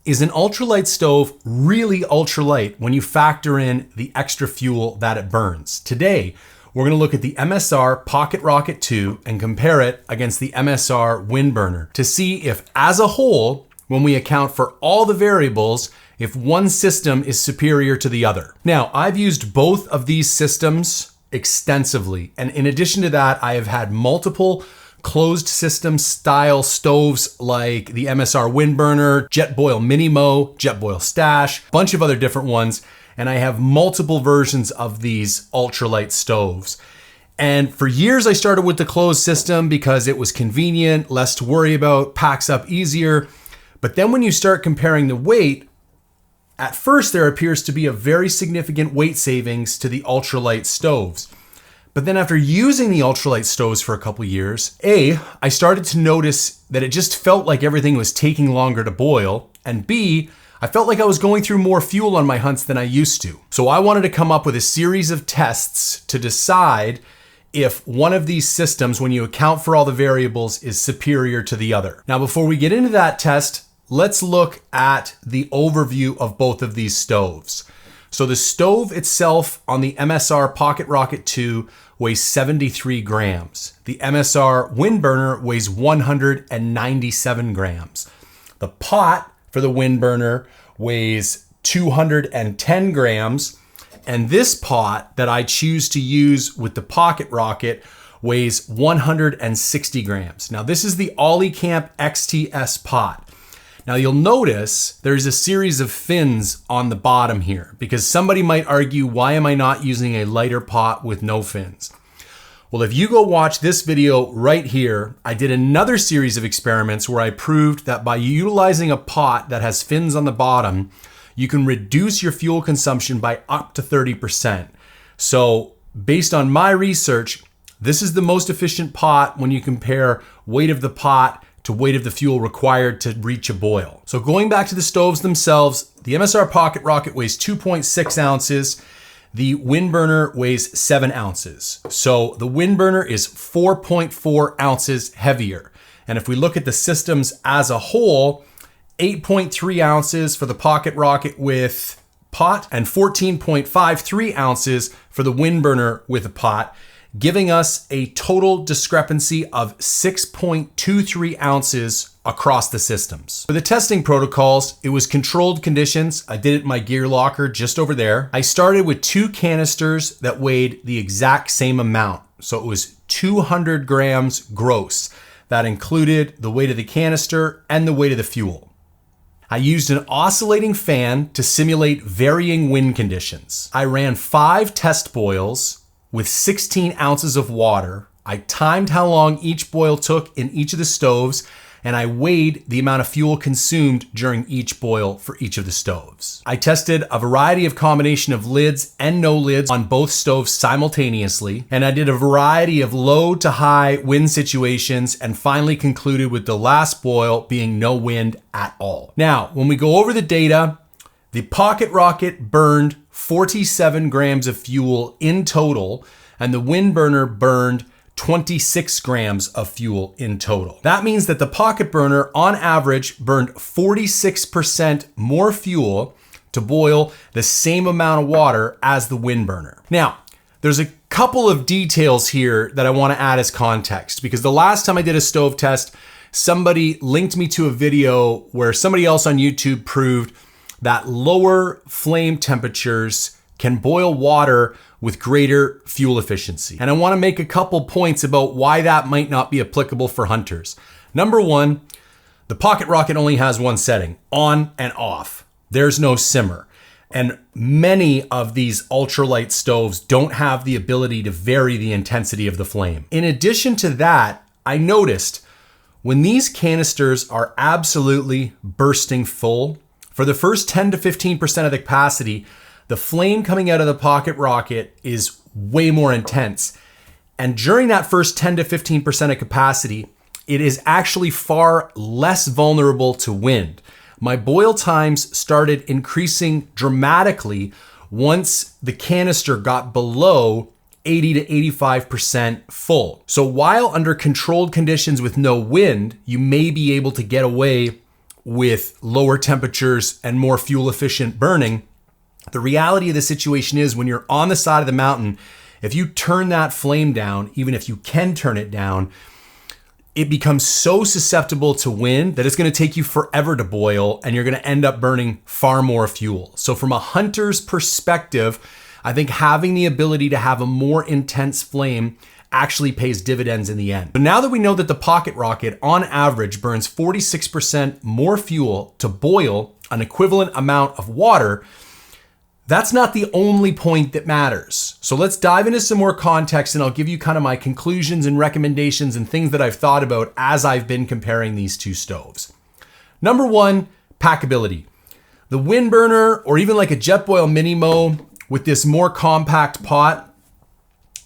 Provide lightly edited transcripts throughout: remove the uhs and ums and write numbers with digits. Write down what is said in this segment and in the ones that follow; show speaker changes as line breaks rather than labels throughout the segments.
Is an ultralight stove really ultralight when you factor in the extra fuel that it burns? Today, we're going to look at the MSR Pocket Rocket 2 and compare it against the MSR WindBurner to see if, as a whole, when we account for all the variables, if one system is superior to the other. Now, I've used both of these systems extensively, and in addition to that, I have had multiple closed system style stoves like the MSR WindBurner, Jetboil Minimo, Jetboil Stash, a bunch of other different ones, and I have multiple versions of these ultralight stoves. And for years I started with the closed system because it was convenient, less to worry about, packs up easier. But then when you start comparing the weight, at first there appears to be a very significant weight savings to the ultralight stoves. But then after using the ultralight stoves for a couple years, I started to notice that it just felt like everything was taking longer to boil, and B, I felt like I was going through more fuel on my hunts than I used to. So I wanted to come up with a series of tests to decide if one of these systems, when you account for all the variables, is superior to the other. Now, before we get into that test, let's look at the overview of both of these stoves. So the stove itself on the MSR Pocket Rocket 2 weighs 73 grams. The MSR WindBurner weighs 197 grams. The pot for the WindBurner weighs 210 grams. And this pot that I choose to use with the Pocket Rocket weighs 160 grams. Now this is the Oli Camp XT pot. Now you'll notice there's a series of fins on the bottom here because somebody might argue, why am I not using a lighter pot with no fins? Well, if you go watch this video right here, I did another series of experiments where I proved that by utilizing a pot that has fins on the bottom, you can reduce your fuel consumption by up to 30%. So based on my research, this is the most efficient pot when you compare weight of the pot to weight of the fuel required to reach a boil. So going back to the stoves themselves, the MSR Pocket Rocket weighs 2.6 ounces. The WindBurner weighs 7 ounces. So the WindBurner is 4.4 ounces heavier. And if we look at the systems as a whole, 8.3 ounces for the Pocket Rocket with pot and 14.53 ounces for the WindBurner with a pot, giving us a total discrepancy of 6.23 ounces across the systems. For the testing protocols, it was controlled conditions. I did it in my gear locker just over there. I started with 2 canisters that weighed the exact same amount. So it was 200 grams gross. That included the weight of the canister and the weight of the fuel. I used an oscillating fan to simulate varying wind conditions. I ran 5 test boils with 16 ounces of water. I timed how long each boil took in each of the stoves, and I weighed the amount of fuel consumed during each boil for each of the stoves. I tested a variety of combination of lids and no lids on both stoves simultaneously, and I did a variety of low to high wind situations and finally concluded with the last boil being no wind at all. Now, when we go over the data, the Pocket Rocket burned 47 grams of fuel in total, and the WindBurner burned 26 grams of fuel in total. That means that the Pocket Burner on average burned 46% more fuel to boil the same amount of water as the WindBurner. Now, there's a couple of details here that I want to add as context, because the last time I did a stove test, somebody linked me to a video where somebody else on YouTube proved that lower flame temperatures can boil water with greater fuel efficiency. And I want to make a couple points about why that might not be applicable for hunters. Number one, the Pocket Rocket only has one setting, on and off. There's no simmer. And many of these ultralight stoves don't have the ability to vary the intensity of the flame. In addition to that, I noticed when these canisters are absolutely bursting full, for the first 10 to 15% of the capacity, the flame coming out of the Pocket Rocket is way more intense. And during that first 10 to 15% of capacity, it is actually far less vulnerable to wind. My boil times started increasing dramatically once the canister got below 80 to 85% full. So while under controlled conditions with no wind, you may be able to get away with lower temperatures and more fuel efficient burning. The reality of the situation is when you're on the side of the mountain, if you turn that flame down, even if you can turn it down, it becomes so susceptible to wind that it's going to take you forever to boil and you're going to end up burning far more fuel. So from a hunter's perspective, I think having the ability to have a more intense flame actually pays dividends in the end. But now that we know that the Pocket Rocket on average burns 46% more fuel to boil an equivalent amount of water, that's not the only point that matters. So let's dive into some more context and I'll give you kind of my conclusions and recommendations and things that I've thought about as I've been comparing these two stoves. Number one, packability. The WindBurner, or even like a Jetboil Minimo with this more compact pot,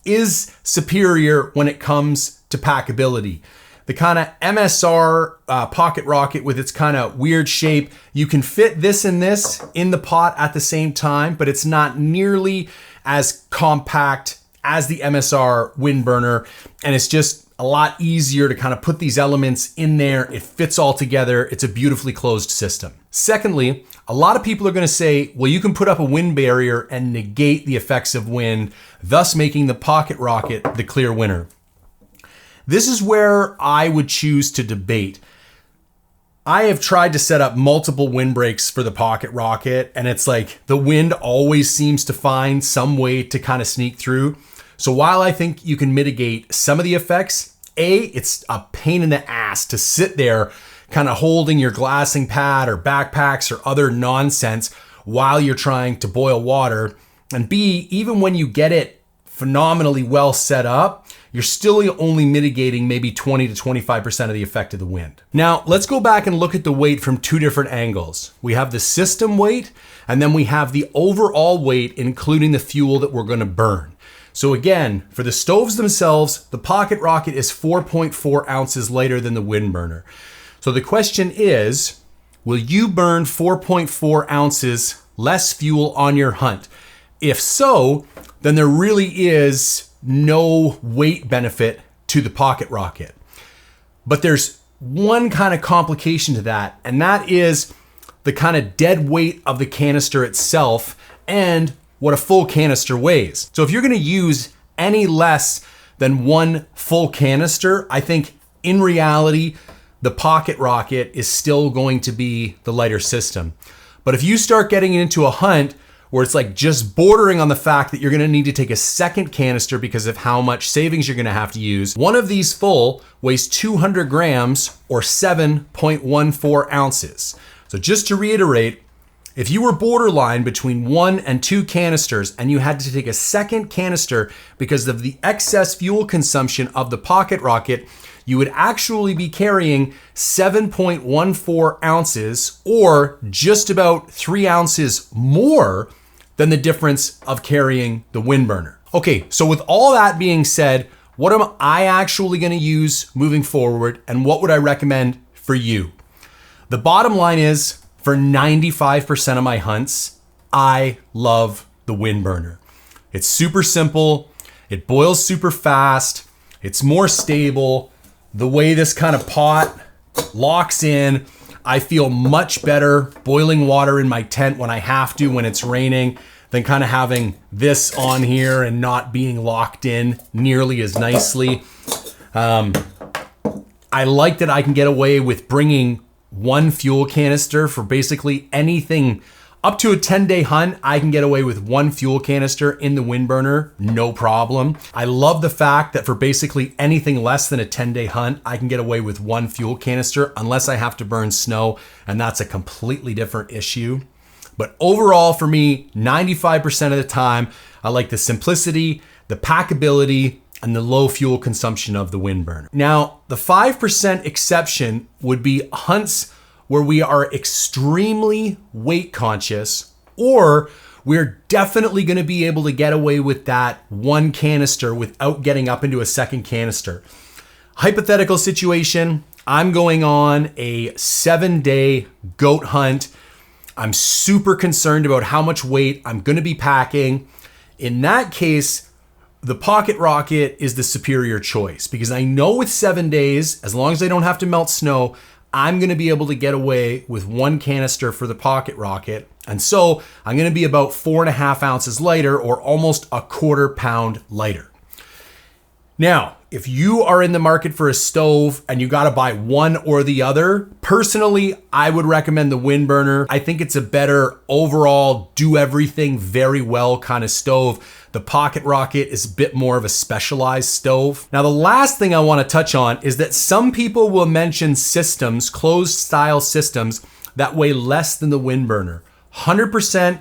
is superior when it comes to packability. The kind of MSR Pocket Rocket with its kind of weird shape, you can fit this and this in the pot at the same time, but it's not nearly as compact as the MSR WindBurner, and it's just a lot easier to kind of put these elements in there. It fits all together. It's a beautifully closed system. Secondly, a lot of people are going to say, well, you can put up a wind barrier and negate the effects of wind, thus making the Pocket Rocket the clear winner. This is where I would choose to debate. I have tried to set up multiple windbreaks for the Pocket Rocket, and it's like the wind always seems to find some way to kind of sneak through. So while I think you can mitigate some of the effects, it's a pain in the ass to sit there kind of holding your glassing pad or backpacks or other nonsense while you're trying to boil water. And B, even when you get it phenomenally well set up, you're still only mitigating maybe 20 to 25% of the effect of the wind. Now, let's go back and look at the weight from two different angles. We have the system weight, and then we have the overall weight, including the fuel that we're gonna burn. So again, for the stoves themselves, the Pocket Rocket is 4.4 ounces lighter than the WindBurner. So the question is, will you burn 4.4 ounces less fuel on your hunt? If so, then there really is no weight benefit to the Pocket Rocket. But there's one kind of complication to that, and that is the kind of dead weight of the canister itself and what a full canister weighs. So if you're gonna use any less than one full canister, I think in reality, the Pocket Rocket is still going to be the lighter system. But if you start getting into a hunt where it's like just bordering on the fact that you're gonna need to take a second canister because of how much savings you're gonna have to use, one of these full weighs 200 grams or 7.14 ounces. So just to reiterate, if you were borderline between 1 and 2 canisters and you had to take a second canister because of the excess fuel consumption of the Pocket Rocket, you would actually be carrying 7.14 ounces or just about 3 ounces more than the difference of carrying the WindBurner. Okay, so with all that being said, what am I actually gonna use moving forward and what would I recommend for you? The bottom line is, for 95% of my hunts, I love the WindBurner. It's super simple, it boils super fast, it's more stable. The way this kind of pot locks in, I feel much better boiling water in my tent when I have to, when it's raining, than kind of having this on here and not being locked in nearly as nicely. I like that I can get away with bringing one fuel canister for basically anything up to a 10-day hunt. I can get away with one fuel canister in the WindBurner, no problem. I love the fact that for basically anything less than a 10-day hunt, I can get away with one fuel canister unless I have to burn snow, and that's a completely different issue. But overall for me, 95% of the time, I like the simplicity, the packability, and the low fuel consumption of the WindBurner. Now, the 5% exception would be hunts where we are extremely weight conscious, or we're definitely gonna be able to get away with that one canister without getting up into a second canister. Hypothetical situation, I'm going on a 7-day goat hunt. I'm super concerned about how much weight I'm gonna be packing. In that case, the Pocket Rocket is the superior choice because I know with 7 days, as long as I don't have to melt snow, I'm gonna be able to get away with 1 canister for the Pocket Rocket. And so I'm gonna be about 4.5 ounces lighter, or almost a 1/4 pound lighter. Now, if you are in the market for a stove and you gotta buy one or the other, personally, I would recommend the WindBurner. I think it's a better overall, do everything very well kind of stove. The Pocket Rocket is a bit more of a specialized stove. Now, the last thing I wanna touch on is that some people will mention systems, closed style systems, that weigh less than the WindBurner. 100%,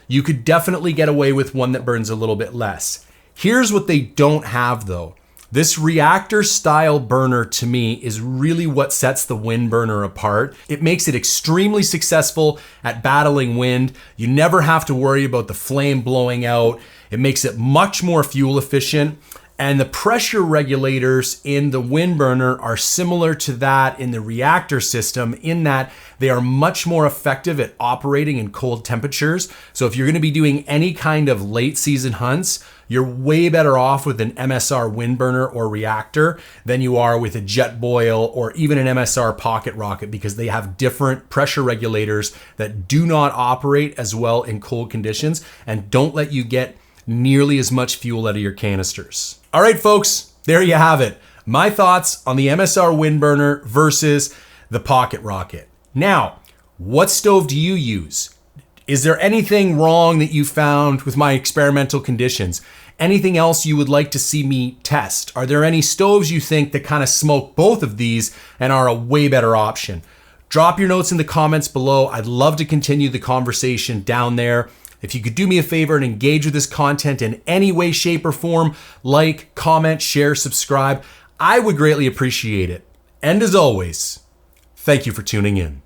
you could definitely get away with one that burns a little bit less. Here's what they don't have though. This reactor style burner to me is really what sets the WindBurner apart. It makes it extremely successful at battling wind. You never have to worry about the flame blowing out. It makes it much more fuel efficient. And the pressure regulators in the WindBurner are similar to that in the reactor system, in that they are much more effective at operating in cold temperatures. So if you're gonna be doing any kind of late season hunts, you're way better off with an MSR WindBurner or reactor than you are with a Jetboil or even an MSR Pocket Rocket, because they have different pressure regulators that do not operate as well in cold conditions and don't let you get nearly as much fuel out of your canisters. All right, folks, there you have it. My thoughts on the MSR WindBurner versus the Pocket Rocket. Now, what stove do you use? Is there anything wrong that you found with my experimental conditions? Anything else you would like to see me test? Are there any stoves you think that kind of smoke both of these and are a way better option? Drop your notes in the comments below. I'd love to continue the conversation down there. If you could do me a favor and engage with this content in any way, shape, or form, like, comment, share, subscribe, I would greatly appreciate it. And as always, thank you for tuning in.